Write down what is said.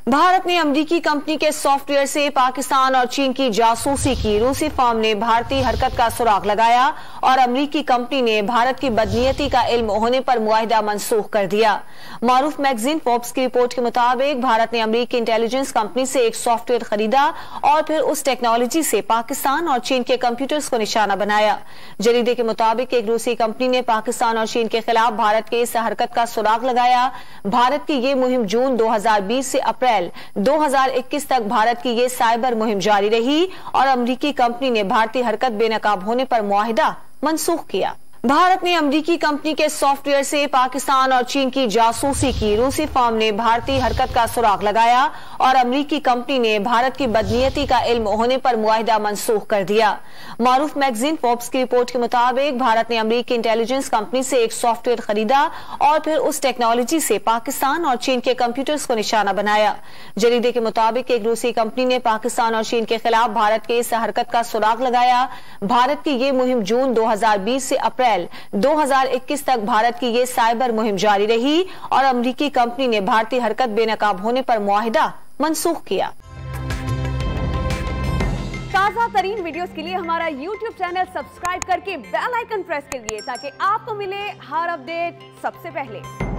भारत ने अमेरिकी कंपनी के सॉफ्टवेयर से पाकिस्तान और चीन की जासूसी की। रूसी फर्म ने भारतीय हरकत का सुराग लगाया और अमेरिकी कंपनी ने भारत की बदनीयती का इल्म होने पर मुआहिदा मनसूख कर दिया। मारूफ मैगजीन फोर्ब्स की रिपोर्ट के मुताबिक भारत ने अमेरिकी इंटेलिजेंस कंपनी से एक सॉफ्टवेयर खरीदा और फिर उस टेक्नोलॉजी से पाकिस्तान और चीन के कंप्यूटर्स को निशाना बनाया। जरीदे के मुताबिक एक रूसी कंपनी ने पाकिस्तान और चीन के खिलाफ भारत के इस हरकत का सुराग लगाया। भारत की ये मुहिम जून 2020 से अप्रैल 2021 तक भारत की ये साइबर मुहिम जारी रही और अमेरिकी कंपनी ने भारतीय हरकत बेनकाब होने पर मुआहिदा मनसूख किया। भारत ने अमेरिकी कंपनी के सॉफ्टवेयर से पाकिस्तान और चीन की जासूसी की। रूसी फर्म ने भारतीय हरकत का सुराग लगाया और अमेरिकी कंपनी ने भारत की बदनीयती का इल्म होने पर मुआहिदा मनसूख कर दिया। मारूफ मैगजीन फोर्ब्स की रिपोर्ट के मुताबिक भारत ने अमेरिकी इंटेलिजेंस कंपनी से एक सॉफ्टवेयर खरीदा और फिर उस टेक्नोलॉजी से पाकिस्तान और चीन के कंप्यूटर्स को निशाना बनाया। जरीदे के मुताबिक एक रूसी कंपनी ने पाकिस्तान और चीन के खिलाफ भारत के इस हरकत का सुराग लगाया। भारत की ये मुहिम जून 2020 से अप्रैल 2021 तक भारत की ये साइबर मुहिम जारी रही और अमेरिकी कंपनी ने भारतीय हरकत बेनकाब होने पर मुआहिदा मनसूख किया। ताजा तरीन वीडियोस के लिए हमारा YouTube चैनल सब्सक्राइब करके बेल आइकन प्रेस करिए ताकि आपको मिले हर अपडेट सबसे पहले।